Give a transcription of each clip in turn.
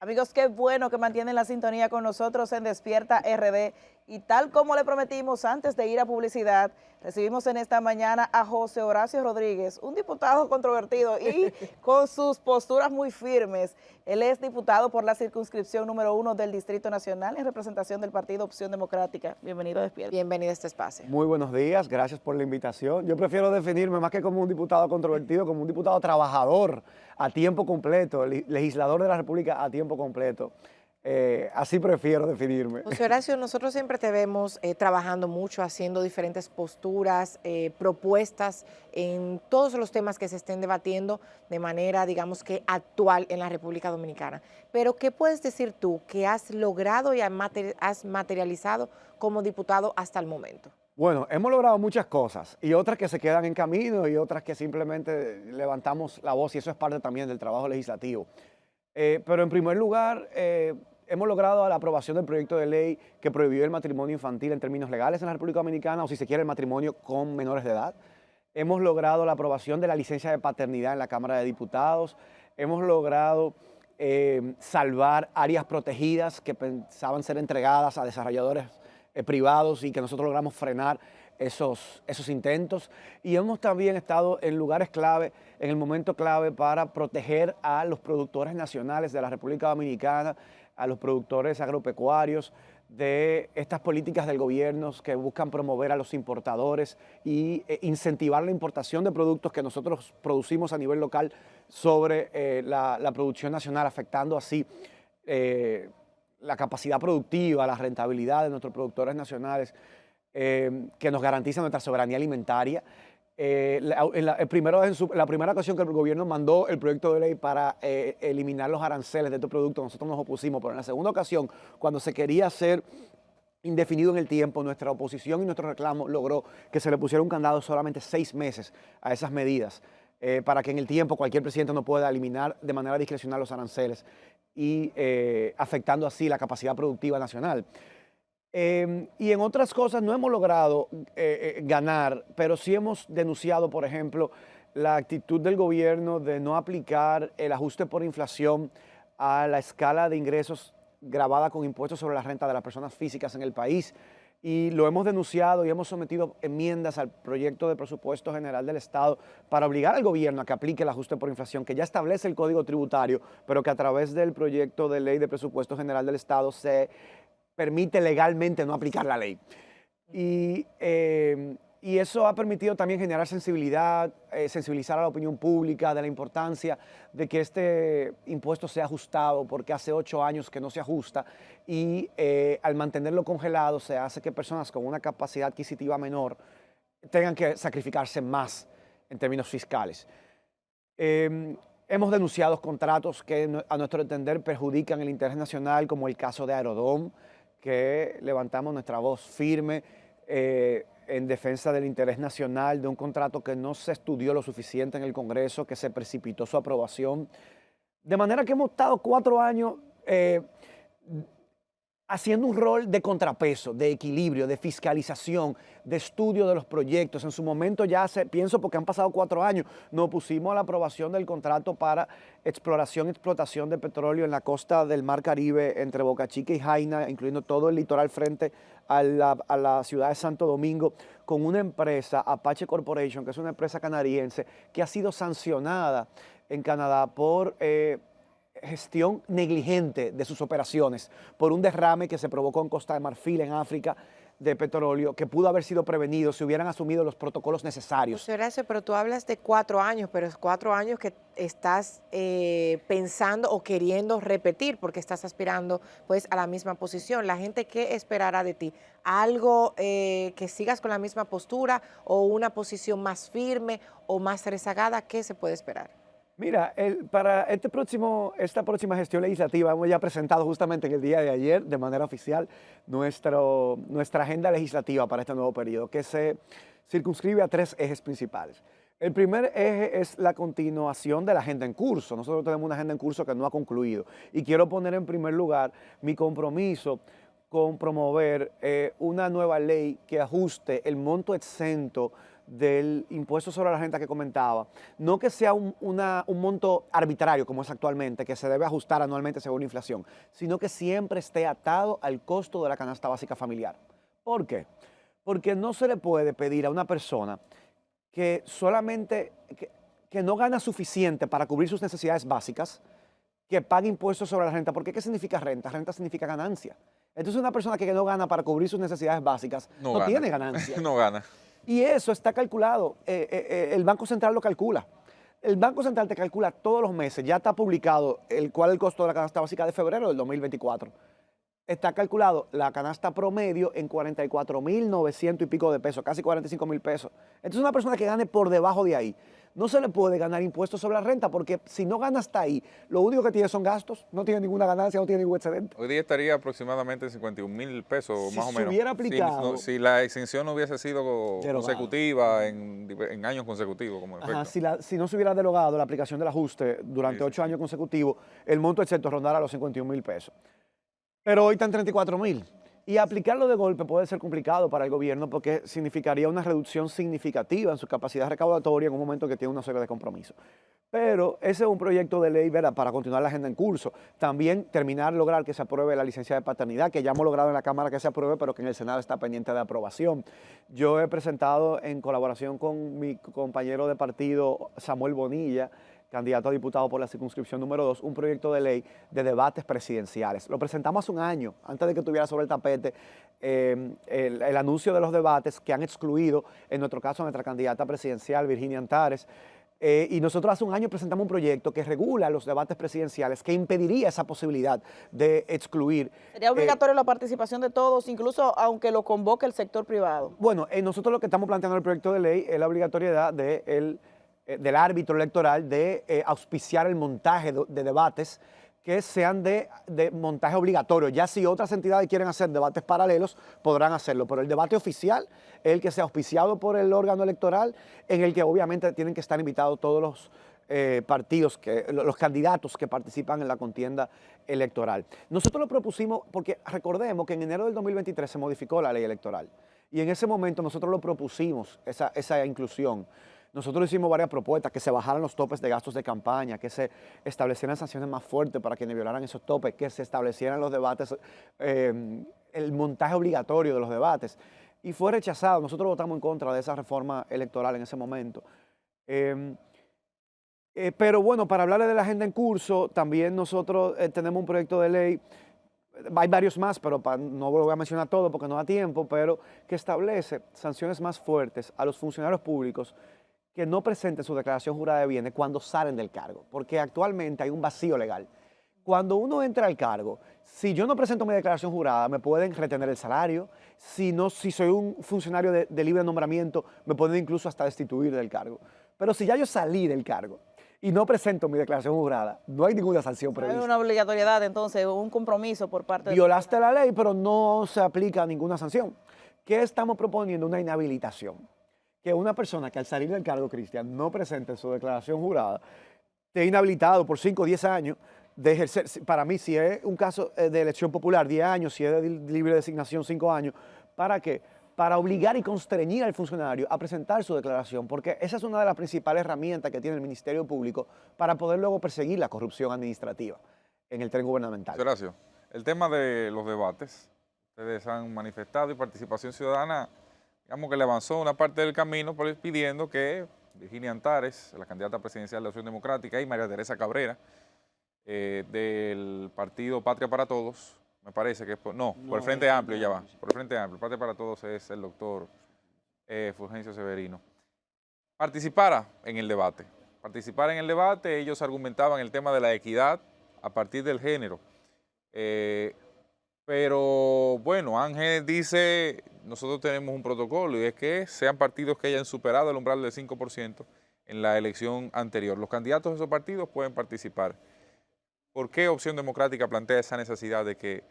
Amigos, qué bueno que mantienen la sintonía con nosotros en Despierta RD. Y tal como le prometimos antes de ir a publicidad, recibimos en esta mañana a José Horacio Rodríguez, un diputado controvertido y con sus posturas muy firmes. Él es diputado por la circunscripción número 1 del Distrito Nacional en representación del Partido Opción Democrática. Bienvenido a Despierta. Bienvenido a este espacio. Muy buenos días, gracias por la invitación. Yo prefiero definirme más que como un diputado controvertido, como un diputado trabajador a tiempo completo, legislador de la República a tiempo completo. Así prefiero definirme. José Horacio, nosotros siempre te vemos trabajando mucho, haciendo diferentes posturas, propuestas en todos los temas que se estén debatiendo de manera, digamos que actual en la República Dominicana. Pero, ¿qué puedes decir tú que has logrado y has materializado como diputado hasta el momento? Bueno, hemos logrado muchas cosas y otras que se quedan en camino y otras que simplemente levantamos la voz y eso es parte también del trabajo legislativo. Pero en primer lugar, hemos logrado la aprobación del proyecto de ley que prohibió el matrimonio infantil en términos legales en la República Dominicana, o si se quiere el matrimonio con menores de edad. Hemos logrado la aprobación de la licencia de paternidad en la Cámara de Diputados. Hemos logrado salvar áreas protegidas que pensaban ser entregadas a desarrolladores privados y que nosotros logramos frenar esos intentos. Y hemos también estado en lugares clave, en el momento clave para proteger a los productores nacionales de la República Dominicana, a los productores agropecuarios, de estas políticas del gobierno que buscan promover a los importadores y incentivar la importación de productos que nosotros producimos a nivel local sobre la producción nacional, afectando así la capacidad productiva, la rentabilidad de nuestros productores nacionales, que nos garantizan nuestra soberanía alimentaria. La primera ocasión que el gobierno mandó el proyecto de ley para eliminar los aranceles de estos productos, nosotros nos opusimos, pero en la segunda ocasión, cuando se quería hacer indefinido en el tiempo, nuestra oposición y nuestro reclamo logró que se le pusiera un candado de solamente 6 meses a esas medidas, para que en el tiempo cualquier presidente no pueda eliminar de manera discrecional los aranceles y afectando así la capacidad productiva nacional. Y en otras cosas no hemos logrado ganar, pero sí hemos denunciado, por ejemplo, la actitud del gobierno de no aplicar el ajuste por inflación a la escala de ingresos grabada con impuestos sobre la renta de las personas físicas en el país. Y lo hemos denunciado y hemos sometido enmiendas al proyecto de presupuesto general del Estado para obligar al gobierno a que aplique el ajuste por inflación, que ya establece el Código Tributario, pero que a través del proyecto de ley de presupuesto general del Estado se permite legalmente no aplicar la ley. Y eso ha permitido también generar sensibilidad, sensibilizar a la opinión pública de la importancia de que este impuesto sea ajustado, porque hace 8 años que no se ajusta y al mantenerlo congelado se hace que personas con una capacidad adquisitiva menor tengan que sacrificarse más en términos fiscales. Hemos denunciado contratos que a nuestro entender perjudican el interés nacional, como el caso de Aerodom, que levantamos nuestra voz firme en defensa del interés nacional de un contrato que no se estudió lo suficiente en el Congreso, que se precipitó su aprobación. De manera que hemos estado 4 años haciendo un rol de contrapeso, de equilibrio, de fiscalización, de estudio de los proyectos. En su momento pienso porque han pasado 4 años, nos opusimos a la aprobación del contrato para exploración y explotación de petróleo en la costa del Mar Caribe entre Boca Chica y Jaina, incluyendo todo el litoral frente a la ciudad de Santo Domingo, con una empresa, Apache Corporation, que es una empresa canadiense, que ha sido sancionada en Canadá por gestión negligente de sus operaciones, por un derrame que se provocó en Costa de Marfil, en África, de petróleo, que pudo haber sido prevenido si hubieran asumido los protocolos necesarios. José Horacio, pero tú hablas de 4 años, pero es 4 años que estás pensando o queriendo repetir porque estás aspirando pues a la misma posición. La gente, ¿qué esperará de ti? ¿Algo que sigas con la misma postura o una posición más firme o más rezagada? ¿Qué se puede esperar? Mira, para esta próxima gestión legislativa hemos ya presentado justamente en el día de ayer de manera oficial nuestra agenda legislativa para este nuevo periodo, que se circunscribe a 3 ejes principales. El primer eje es la continuación de la agenda en curso. Nosotros tenemos una agenda en curso que no ha concluido y quiero poner en primer lugar mi compromiso con promover una nueva ley que ajuste el monto exento del impuesto sobre la renta que comentaba, no que sea un monto arbitrario como es actualmente, que se debe ajustar anualmente según la inflación, sino que siempre esté atado al costo de la canasta básica familiar. ¿Por qué? Porque no se le puede pedir a una persona que solamente, que no gana suficiente para cubrir sus necesidades básicas, que pague impuestos sobre la renta. Porque ¿qué significa renta? Renta significa ganancia. Entonces una persona que no gana para cubrir sus necesidades básicas no tiene ganancia. No gana. Y eso está calculado, el Banco Central lo calcula. El Banco Central te calcula todos los meses, ya está publicado cuál es el costo de la canasta básica de febrero del 2024. Está calculado la canasta promedio en 44.900 y pico de pesos, casi 45.000 pesos. Entonces una persona que gane por debajo de ahí, no se le puede ganar impuestos sobre la renta, porque si no gana hasta ahí, lo único que tiene son gastos, no tiene ninguna ganancia, no tiene ningún excedente. Hoy día estaría aproximadamente en 51.000 pesos, Si más o se menos. hubiera aplicado- Si la exención no hubiese sido Derogada. consecutiva en años consecutivos, como efecto. Ajá, si no se hubiera derogado la aplicación del ajuste durante Sí, sí. 8 años consecutivos, el monto exento rondara los 51.000 pesos. Pero hoy está en 34.000. Y aplicarlo de golpe puede ser complicado para el gobierno porque significaría una reducción significativa en su capacidad recaudatoria en un momento que tiene una serie de compromisos. Pero ese es un proyecto de ley, ¿verdad?, para continuar la agenda en curso. También lograr que se apruebe la licencia de paternidad, que ya hemos logrado en la Cámara que se apruebe, pero que en el Senado está pendiente de aprobación. Yo he presentado, en colaboración con mi compañero de partido, Samuel Bonilla, candidato a diputado por la circunscripción número 2, un proyecto de ley de debates presidenciales. Lo presentamos hace un año, antes de que estuviera sobre el tapete el anuncio de los debates que han excluido, en nuestro caso, a nuestra candidata presidencial, Virginia Antares. Y nosotros hace un año presentamos un proyecto que regula los debates presidenciales, que impediría esa posibilidad de excluir. Sería obligatoria la participación de todos, incluso aunque lo convoque el sector privado. Bueno, nosotros lo que estamos planteando en el proyecto de ley es la obligatoriedad del árbitro electoral de auspiciar el montaje de debates que sean de montaje obligatorio. Ya si otras entidades quieren hacer debates paralelos, podrán hacerlo, pero el debate oficial es el que sea auspiciado por el órgano electoral, en el que obviamente tienen que estar invitados todos los partidos, los candidatos que participan en la contienda electoral. Nosotros lo propusimos porque recordemos que en enero del 2023 se modificó la ley electoral y en ese momento nosotros lo propusimos, esa inclusión. Nosotros hicimos varias propuestas, que se bajaran los topes de gastos de campaña, que se establecieran sanciones más fuertes para quienes violaran esos topes, que se establecieran los debates, el montaje obligatorio de los debates. Y fue rechazado. Nosotros votamos en contra de esa reforma electoral en ese momento. Pero bueno, para hablarles de la agenda en curso, también nosotros tenemos un proyecto de ley, hay varios más, pero no lo voy a mencionar todo porque no da tiempo, pero que establece sanciones más fuertes a los funcionarios públicos que no presenten su declaración jurada de bienes cuando salen del cargo, porque actualmente hay un vacío legal. Cuando uno entra al cargo, si yo no presento mi declaración jurada, me pueden retener el salario. Si soy un funcionario de libre nombramiento, me pueden incluso hasta destituir del cargo. Pero si ya yo salí del cargo y no presento mi declaración jurada, no hay ninguna sanción prevista. Hay una obligatoriedad, entonces, un compromiso por parte de... Violaste la ley, pero no se aplica ninguna sanción. ¿Qué estamos proponiendo? Una inhabilitación. Que una persona que al salir del cargo, Cristian, no presente su declaración jurada, esté inhabilitado por 5 o 10 años de ejercer. Para mí, si es un caso de elección popular, 10 años, si es de libre designación, 5 años. ¿Para qué? Para obligar y constreñir al funcionario a presentar su declaración, porque esa es una de las principales herramientas que tiene el Ministerio Público para poder luego perseguir la corrupción administrativa en el tren gubernamental. Horacio, el tema de los debates, ustedes han manifestado y participación ciudadana, digamos que le avanzó una parte del camino pidiendo que Virginia Antares, la candidata presidencial de Acción Democrática, y María Teresa Cabrera, del partido Patria para Todos, me parece que por el Frente Amplio ya va, por el Frente Amplio, Patria para Todos es el doctor Fulgencio Severino, participara en el debate. Ellos argumentaban el tema de la equidad a partir del género. Pero bueno, Ángel dice, nosotros tenemos un protocolo y es que sean partidos que hayan superado el umbral del 5% en la elección anterior. Los candidatos de esos partidos pueden participar. ¿Por qué Opción Democrática plantea esa necesidad de que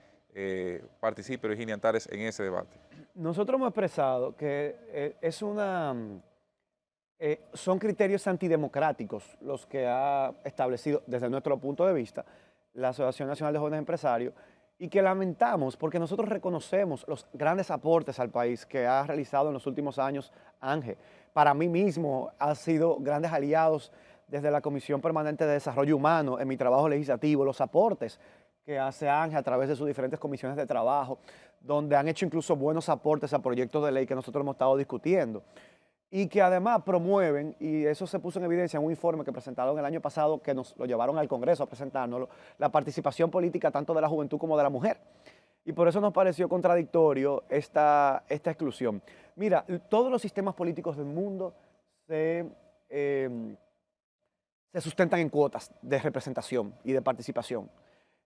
participe Virginia Antares en ese debate? Nosotros hemos expresado que son criterios antidemocráticos los que ha establecido desde nuestro punto de vista la Asociación Nacional de Jóvenes Empresarios y que lamentamos porque nosotros reconocemos los grandes aportes al país que ha realizado en los últimos años Ángel, para mí mismo han sido grandes aliados desde la Comisión Permanente de Desarrollo Humano en mi trabajo legislativo, los aportes que hace Ángel a través de sus diferentes comisiones de trabajo, donde han hecho incluso buenos aportes a proyectos de ley que nosotros hemos estado discutiendo y que además promueven, y eso se puso en evidencia en un informe que presentaron el año pasado, que nos lo llevaron al Congreso a presentárnoslo, la participación política tanto de la juventud como de la mujer. Y por eso nos pareció contradictorio esta exclusión. Mira, todos los sistemas políticos del mundo se sustentan en cuotas de representación y de participación.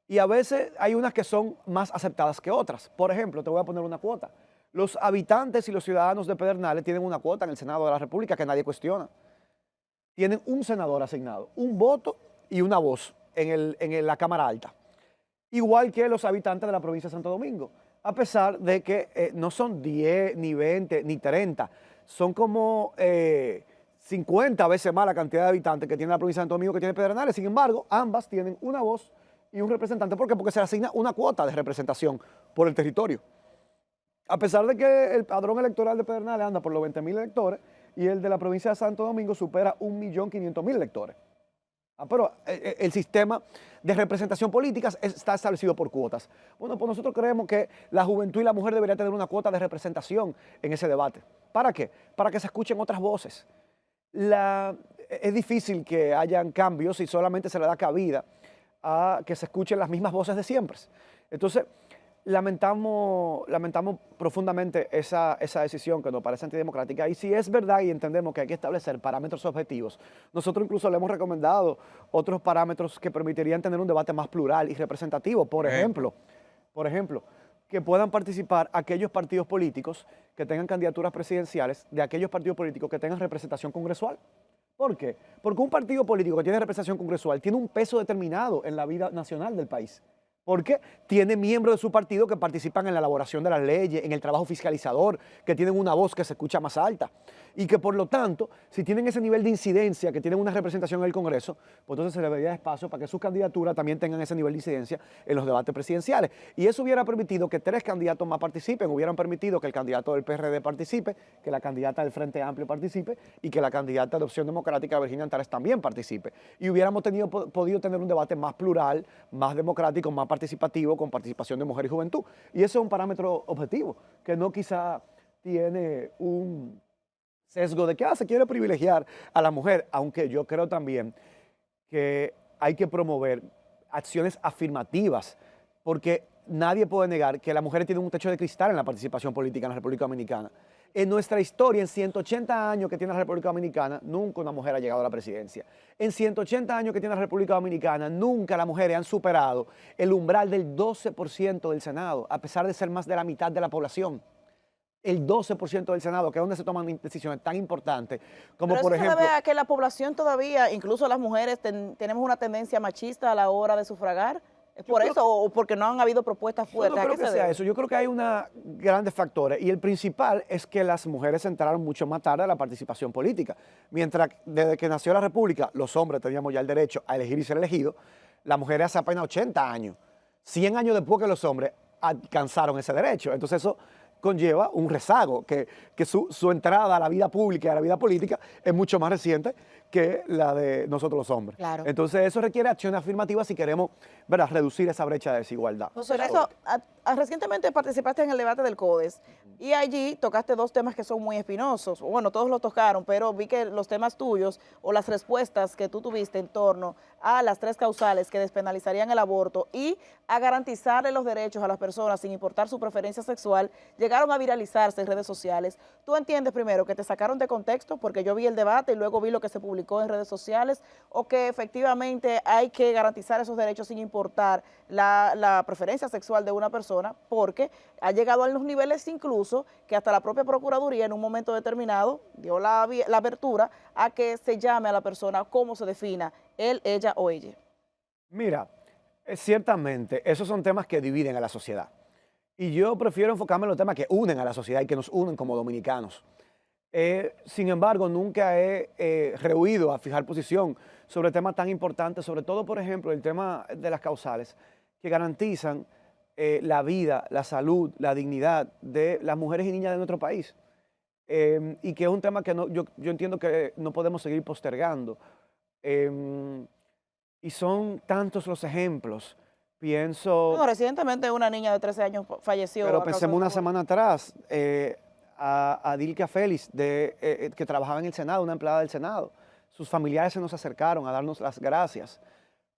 Y a veces hay unas que son más aceptadas que otras. Por ejemplo, te voy a poner una cuota. Los habitantes y los ciudadanos de Pedernales tienen una cuota en el Senado de la República que nadie cuestiona. Tienen un senador asignado, un voto y una voz en la Cámara Alta. Igual que los habitantes de la provincia de Santo Domingo, a pesar de que no son 10, ni 20, ni 30, son como 50 veces más la cantidad de habitantes que tiene la provincia de Santo Domingo que tiene Pedernales. Sin embargo, ambas tienen una voz y un representante. ¿Por qué? Porque se le asigna una cuota de representación por el territorio. A pesar de que el padrón electoral de Pedernales anda por los 20.000 electores y el de la provincia de Santo Domingo supera 1.500.000 electores. Pero el sistema de representación política está establecido por cuotas. Bueno, pues nosotros creemos que la juventud y la mujer deberían tener una cuota de representación en ese debate. ¿Para qué? Para que se escuchen otras voces. Es difícil que hayan cambios si solamente se le da cabida a que se escuchen las mismas voces de siempre. Entonces, lamentamos profundamente esa decisión que nos parece antidemocrática, y si es verdad y entendemos que hay que establecer parámetros objetivos, nosotros incluso le hemos recomendado otros parámetros que permitirían tener un debate más plural y representativo. Por ejemplo, que puedan participar aquellos partidos políticos que tengan candidaturas presidenciales, de aquellos partidos políticos que tengan representación congresual. ¿Por qué? Porque un partido político que tiene representación congresual tiene un peso determinado en la vida nacional del país. Porque tiene miembros de su partido que participan en la elaboración de las leyes, en el trabajo fiscalizador, que tienen una voz que se escucha más alta. Y que por lo tanto, si tienen ese nivel de incidencia, que tienen una representación en el Congreso, pues entonces se le daría espacio para que sus candidaturas también tengan ese nivel de incidencia en los debates presidenciales. Y eso hubiera permitido que 3 candidatos más participen, hubieran permitido que el candidato del PRD participe, que la candidata del Frente Amplio participe y que la candidata de Opción Democrática, Virginia Antares, también participe. Y hubiéramos podido tener un debate más plural, más democrático, más participativo, con participación de mujer y juventud. Y eso es un parámetro objetivo, que no quizá tiene un sesgo de que se quiere privilegiar a la mujer, aunque yo creo también que hay que promover acciones afirmativas, porque nadie puede negar que las mujeres tienen un techo de cristal en la participación política en la República Dominicana. En nuestra historia, en 180 años que tiene la República Dominicana, nunca una mujer ha llegado a la presidencia. En 180 años que tiene la República Dominicana, nunca las mujeres han superado el umbral del 12% del Senado, a pesar de ser más de la mitad de la población. El 12% del Senado, que es donde se toman decisiones tan importantes como, pero por eso ejemplo... se debe a que la población todavía, incluso las mujeres, tenemos una tendencia machista a la hora de sufragar. ¿Es por eso o porque no han habido propuestas fuertes? No creo que sea eso. Yo creo que hay grandes factores, y el principal es que las mujeres entraron mucho más tarde a la participación política. Mientras desde que nació la República, los hombres teníamos ya el derecho a elegir y ser elegidos, las mujeres hace apenas 80 años, 100 años después que los hombres alcanzaron ese derecho. Entonces eso conlleva un rezago, que su entrada a la vida pública y a la vida política es mucho más reciente que la de nosotros los hombres. Claro. Entonces eso requiere acciones afirmativas si queremos, ¿verdad?, reducir esa brecha de desigualdad. José Horacio, recientemente participaste en el debate del CODES y allí tocaste 2 temas que son muy espinosos. Bueno, todos lo tocaron, pero vi que los temas tuyos o las respuestas que tú tuviste en torno a las 3 causales que despenalizarían el aborto y a garantizarle los derechos a las personas sin importar su preferencia sexual, llegaron a viralizarse en redes sociales. ¿Tú entiendes primero que te sacaron de contexto porque yo vi el debate y luego vi lo que se publicó en redes sociales, o que efectivamente hay que garantizar esos derechos sin importar la preferencia sexual de una persona, porque ha llegado a los niveles incluso que hasta la propia Procuraduría en un momento determinado dio la apertura a que se llame a la persona como se defina, él, ella o ella? Mira, ciertamente esos son temas que dividen a la sociedad. Y yo prefiero enfocarme en los temas que unen a la sociedad y que nos unen como dominicanos. Sin embargo, nunca he rehuido a fijar posición sobre temas tan importantes, sobre todo, por ejemplo, el tema de las causales, que garantizan la vida, la salud, la dignidad de las mujeres y niñas de nuestro país. y que es un tema que yo entiendo que no podemos seguir postergando. Y son tantos los ejemplos. Pienso... Bueno, recientemente una niña de 13 años falleció. Pero a causa pensemos de una un- semana atrás, a Dilka Félix, que trabajaba en el Senado, una empleada del Senado. Sus familiares se nos acercaron a darnos las gracias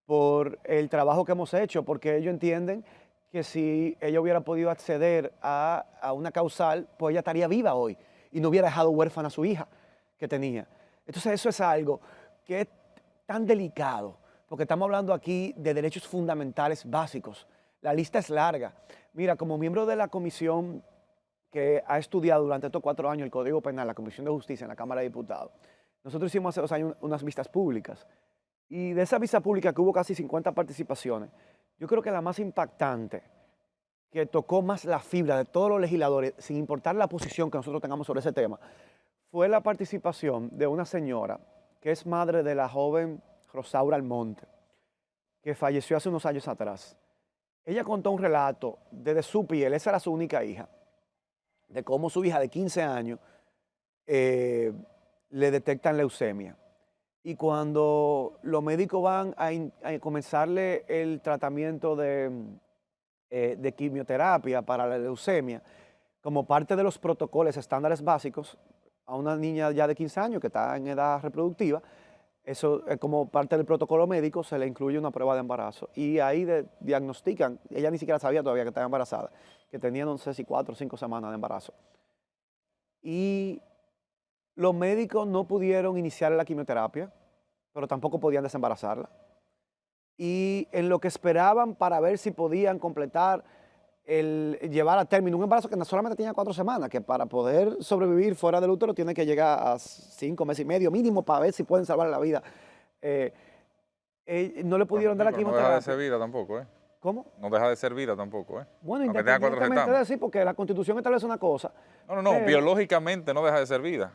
por el trabajo que hemos hecho, porque ellos entienden que si ella hubiera podido acceder a una causal, pues ella estaría viva hoy y no hubiera dejado huérfana a su hija que tenía. Entonces eso es algo que es tan delicado, porque estamos hablando aquí de derechos fundamentales básicos. La lista es larga. Mira, como miembro de la comisión que ha estudiado durante estos 4 años el Código Penal, la Comisión de Justicia en la Cámara de Diputados, nosotros hicimos hace 2 años unas vistas públicas. Y de esa vista pública, que hubo casi 50 participaciones, yo creo que la más impactante, que tocó más la fibra de todos los legisladores, sin importar la posición que nosotros tengamos sobre ese tema, fue la participación de una señora que es madre de la joven Rosaura Almonte, que falleció hace unos años atrás. Ella contó un relato desde su piel, esa era su única hija, de cómo su hija de 15 años le detectan leucemia. Y cuando los médicos van a comenzarle el tratamiento de quimioterapia para la leucemia, como parte de los protocolos estándares básicos, a una niña ya de 15 años que está en edad reproductiva, eso como parte del protocolo médico se le incluye una prueba de embarazo. Y ahí diagnostican, ella ni siquiera sabía todavía que estaba embarazada, que tenía no sé si 4 o 5 semanas de embarazo. Y los médicos no pudieron iniciar la quimioterapia, pero tampoco podían desembarazarla. Y en lo que esperaban para ver si podían completar llevar a término un embarazo que solamente tenía 4 semanas, que para poder sobrevivir fuera del útero tiene que llegar a 5 meses y medio mínimo para ver si pueden salvar la vida. No le pudieron dar la Pero no quimioterapia. deja de ser vida tampoco, ¿eh? ¿Cómo? No deja de ser vida tampoco, ¿eh? Bueno, Aunque tenga 4 independientemente de certames. decir, porque la Constitución establece una cosa. No, pero- biológicamente no deja de ser vida,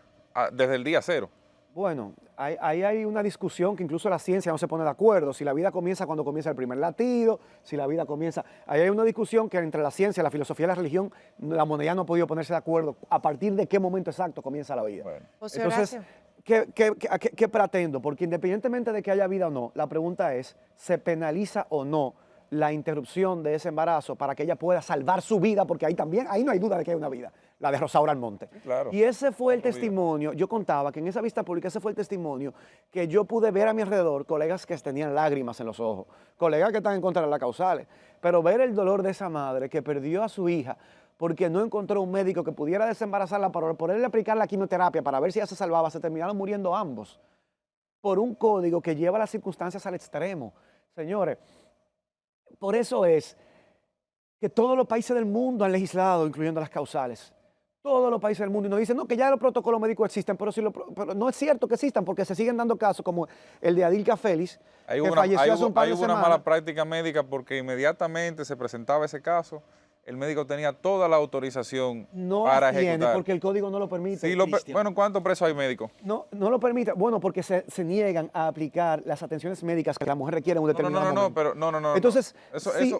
desde el día 0. Bueno, ahí hay una discusión que incluso la ciencia no se pone de acuerdo. Si la vida comienza cuando comienza el primer latido, si la vida comienza... Ahí hay una discusión que entre la ciencia, la filosofía y la religión, la humanidad no ha podido ponerse de acuerdo a partir de qué momento exacto comienza la vida. Bueno. José Entonces, Horacio. ¿qué pretendo? Porque independientemente de que haya vida o no, la pregunta es, ¿se penaliza o no la interrupción de ese embarazo para que ella pueda salvar su vida? Porque ahí no hay duda de que hay una vida, la de Rosaura Almonte. Claro. Y ese fue el Otro vida. testimonio, yo contaba que en esa vista pública ese fue el testimonio que yo pude ver a mi alrededor, colegas que tenían lágrimas en los ojos, colegas que están en contra de las causales, pero ver el dolor de esa madre que perdió a su hija porque no encontró un médico que pudiera desembarazarla para poderle aplicar la quimioterapia para ver si ella se salvaba, se terminaron muriendo ambos por un código que lleva las circunstancias al extremo. Señores, por eso es que todos los países del mundo han legislado, incluyendo las causales. Todos los países del mundo. Y nos dicen, no, que ya los protocolos médicos existen, pero no es cierto que existan, porque se siguen dando casos como el de Adilka Félix, que falleció hace un par de Hubo una semanas. mala práctica médica porque inmediatamente se presentaba ese caso, el médico tenía toda la autorización No para las tiene, ejecutar. porque el código no lo permite. Sí, Cristian. bueno, ¿cuántos presos hay médicos? No lo permite. Bueno, porque se niegan a aplicar las atenciones médicas que la mujer requiere en un determinado momento. Pero no. Entonces,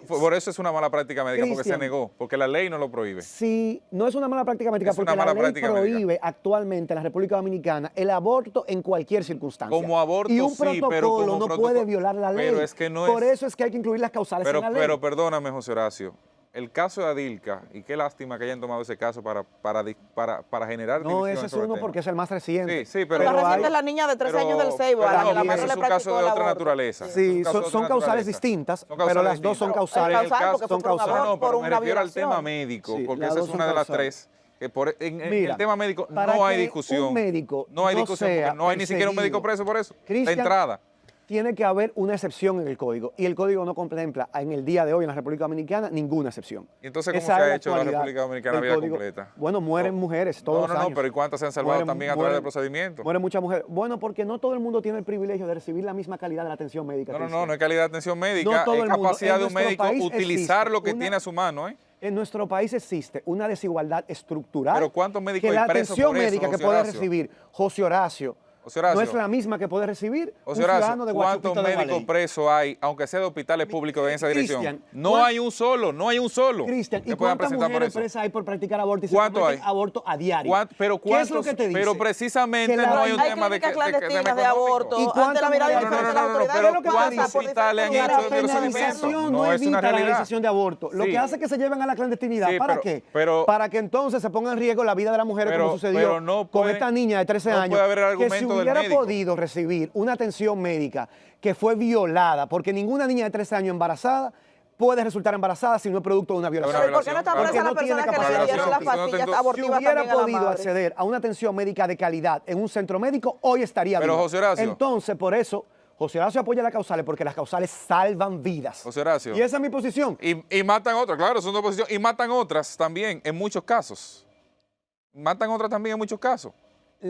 Por eso es una mala práctica médica, porque se Cristian, negó, porque la ley no lo prohíbe. Sí, no es una mala práctica médica, Es porque una mala la ley práctica prohíbe médica. actualmente en la República Dominicana el aborto en cualquier circunstancia. Como aborto, y un sí, pero protocolo como no protocolo- puede violar la ley. pero es que no Por es- eso es que hay que incluir las causales en la ley. Pero perdóname, José Horacio, el caso de Adilka, y qué lástima que hayan tomado ese caso para generar No, divisiones ese es sobre el uno tema. porque es el más reciente. Sí, Pero la Pero reciente hay- es la niña de 13 años del Pero- Ceibo, a pero la que la no, madre eso le es un caso practicó de el otra aborto. naturaleza. Sí, Es un caso de son otra causales naturaleza. distintas, Son causales pero las dos son distintas. causales. El causal, porque son fue por un causales. aborto. Pero por me una refiero al violación. tema médico, Sí, porque las esa dos es son una de las causales. 3. Que en Mira, el tema médico para no hay que discusión. un médico no hay no discusión, sea porque no hay ni siquiera un médico perseguido. preso por eso. Cristian, de entrada. Tiene que haber una excepción en el código, y el código no contempla en el día de hoy en la República Dominicana ninguna excepción. ¿Y entonces cómo Esa se es ha la hecho en la actualidad República Dominicana del vida código. completa? Bueno, mueren mujeres todos los años. pero ¿y cuántas se han salvado también a través del procedimiento? Mueren muchas mujeres. Bueno, porque no todo el mundo tiene el privilegio de recibir la misma calidad de la atención médica. No es calidad de atención médica, No todo es el mundo. capacidad En de un nuestro médico país utilizar existe lo que una- tiene a su mano, ¿eh? En nuestro país existe una desigualdad estructural. Pero ¿cuántos médicos que hay la presos atención por eso, médica que José puede Horacio? recibir José Horacio, José Horacio, no es la misma que puede recibir un José Horacio, ciudadano de ¿cuántos Guachupita de médicos Gualey. presos hay, aunque sea de hospitales públicos en esa dirección? Cristian, No hay un solo, no hay un solo. Cristian, ¿y que puedan cuántas presentar por mujeres eso. presas hay por practicar aborto y se ¿Cuánto cometen hay? aborto a diario? Pero ¿Qué es lo que te dice? Pero precisamente Que la- no hay un Hay tema de clínicas tema clandestinas de económico. aborto, ¿Y ante cuántas la mirada mujeres- diferente de No, las no, no, autoridades. pero ¿Qué es lo que pasa te dice? por hospitales han diferentes hecho La lugares. penalización No no es una evita la realidad. legalización de aborto. Lo Sí. que hace es que se lleven a la clandestinidad. Sí, ¿Para pero- qué? pero- Para que entonces se ponga en riesgo la vida de las mujeres Pero- como sucedió pero no con pueden- esta niña de 13 no años. puede haber el que si argumento del hubiera médico. podido recibir una atención médica que fue violada, porque ninguna niña de 13 años embarazada puede resultar embarazada si no es producto de una violación. Pero ¿y por qué no está Porque presa la no tiene persona que le capacidad dieron las cognitiva. pastillas Si abortivas Si hubiera también a la podido madre? acceder a una atención médica de calidad en un centro médico, hoy estaría Pero, viva. José Horacio. Entonces, por eso, José Horacio apoya las causales, porque las causales salvan vidas. José Horacio. Y esa es mi posición. Y matan otras, claro, son dos posiciones. Y matan otras también en muchos casos. Matan otras también en muchos casos.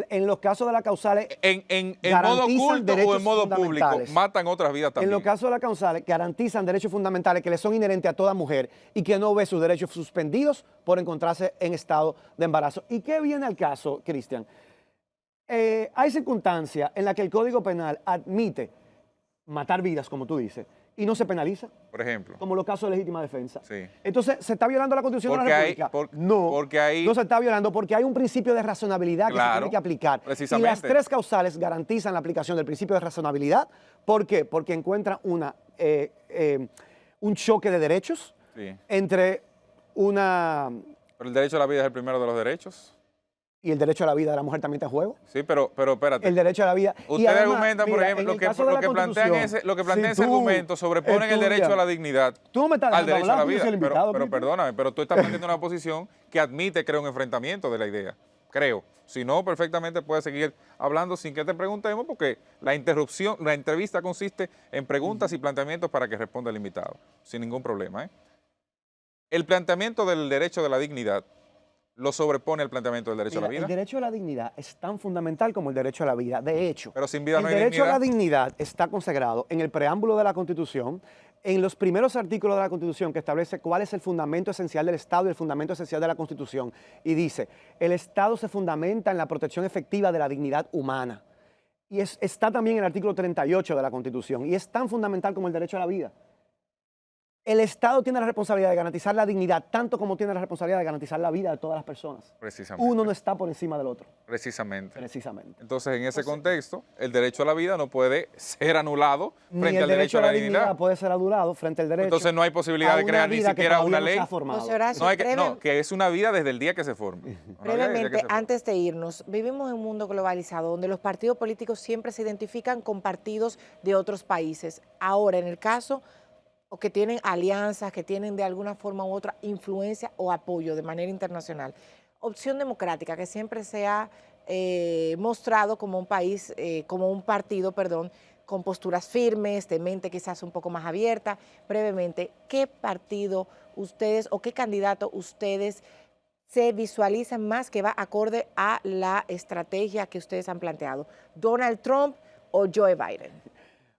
En los casos de las causales, En modo Garantizan oculto o derechos en modo público, fundamentales. matan otras vidas en también. los casos de las causales, garantizan derechos fundamentales que le son inherentes a toda mujer y que no ve sus derechos suspendidos por encontrarse en estado de embarazo. ¿Y qué viene al caso, Cristian? Hay circunstancias en las que el Código Penal admite matar vidas, como tú dices, y no se penaliza, Por ejemplo. como los casos de legítima defensa. Sí. Entonces, ¿se está violando la Constitución de Porque la hay- República? por- no, porque hay- no se está violando porque hay un principio de razonabilidad que se Claro, tiene que aplicar. Y precisamente. las tres causales garantizan la aplicación del principio de razonabilidad. ¿Por qué? Porque encuentran un choque de derechos Sí. entre una... Pero el derecho a la vida es el primero de los derechos. Y el derecho a la vida de la mujer también está en juego. Sí, pero espérate. El derecho a la vida. Y Ustedes además, argumentan, por mira, ejemplo, en lo el que, caso de lo la que plantean Constitución, ese, lo que plantean si ese tú argumento sobreponen el derecho estudias- a la dignidad Tú no me estás al dejando derecho a la hablar, porque yo vida. soy el invitado, Pero Cristian. perdóname, pero tú estás planteando una posición que admite, creo, un enfrentamiento de la idea. Creo. Si no, perfectamente puedes seguir hablando sin que te preguntemos, porque la interrupción, la entrevista consiste en preguntas y planteamientos para que responda el invitado, sin ningún problema. El planteamiento del derecho de la dignidad lo sobrepone el planteamiento del derecho a la Mira, vida. el derecho a la dignidad es tan fundamental como el derecho a la vida. De hecho, Pero sin vida el no hay derecho a la dignidad. dignidad está consagrado en el preámbulo de la Constitución, en los primeros artículos de la Constitución que establece cuál es el fundamento esencial del Estado y el fundamento esencial de la Constitución. Y dice, el Estado se fundamenta en la protección efectiva de la dignidad humana. Y está también en el artículo 38 de la Constitución. Y es tan fundamental como el derecho a la vida. El Estado tiene la responsabilidad de garantizar la dignidad, tanto como tiene la responsabilidad de garantizar la vida de todas las personas. Precisamente. Uno no está por encima del otro, Precisamente. precisamente. Entonces, en ese contexto, el derecho a la vida no puede ser anulado Ni frente el al derecho a la dignidad dignidad. puede ser anulado frente al derecho. Entonces, no hay posibilidad a de una crear ni vida que siquiera todavía una no se ley. ha formado. José Horacio, No, hay que, no, brevemente- que es una vida desde el día que se forme. Una vida desde el día que Brevemente, se forme. antes de irnos, vivimos en un mundo globalizado donde los partidos políticos siempre se identifican con partidos de otros países. Ahora, en el caso o que tienen alianzas, que tienen de alguna forma u otra influencia o apoyo de manera internacional. Opción Democrática, que siempre se ha mostrado como un país, como un partido, perdón, con posturas firmes, de mente quizás un poco más abierta. Brevemente, ¿qué partido ustedes o qué candidato ustedes se visualizan más que va acorde a la estrategia que ustedes han planteado? ¿Donald Trump o Joe Biden?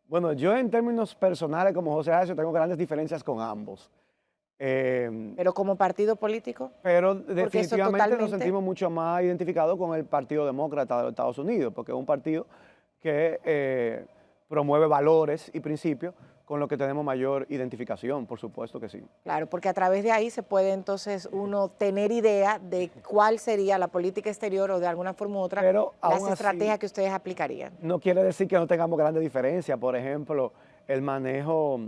Bueno, yo en términos personales, como José Horacio, tengo grandes diferencias con ambos. Pero como partido político, Pero eso definitivamente nos totalmente- sentimos mucho más identificados con el Partido Demócrata de los Estados Unidos, porque es un partido que promueve valores y principios con los que tenemos mayor identificación, por supuesto que sí. claro, porque a través de ahí se puede entonces uno tener idea de cuál sería la política exterior o de alguna forma u otra Pero las aún así- estrategias que ustedes aplicarían. No quiere decir que no tengamos grandes diferencias. Por ejemplo, el manejo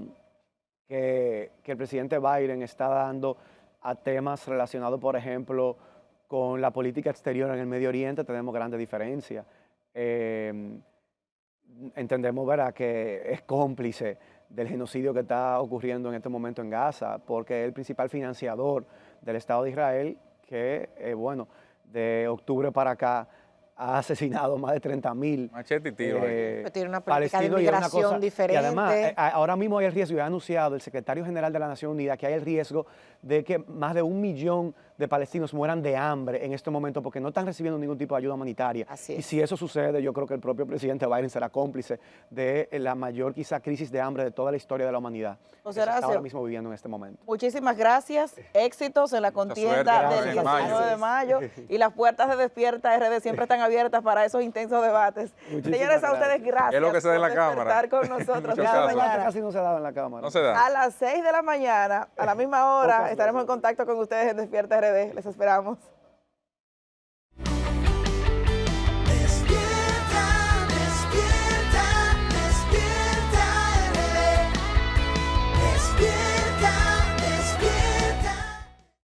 que el presidente Biden está dando a temas relacionados, por ejemplo, con la política exterior en el Medio Oriente, tenemos grandes diferencias. Entendemos, ¿verdad?, que es cómplice del genocidio que está ocurriendo en este momento en Gaza, porque es el principal financiador del Estado de Israel, que, bueno, de octubre para acá ha asesinado más de 30.000 Machete y tiro. Pero tiene una política de palestinos, y es una migración cosa- diferente. Y además, ahora mismo hay el riesgo, y ha anunciado el secretario general de la Nación Unida que hay el riesgo de que más de 1 millón de palestinos mueran de hambre en este momento porque no están recibiendo ningún tipo de ayuda humanitaria. Así Y es. si eso sucede, yo creo que el propio presidente Biden será cómplice de la mayor quizá crisis de hambre de toda la historia de la humanidad José que se está Horacio, ahora mismo viviendo en este momento. muchísimas gracias, éxitos en la contienda suerte, del gracias. 19 de mayo y las puertas de Despierta RD siempre están abiertas para esos intensos debates. Muchísimas Señores, a ustedes gracias Es lo que se da en la por cámara. despertar con nosotros Muchos cada casos. mañana. Casi no se daba en la cámara. No se da. A las 6 de la mañana, a la misma hora, Pocas estaremos en veces. contacto con ustedes en Despierta RD. Les esperamos.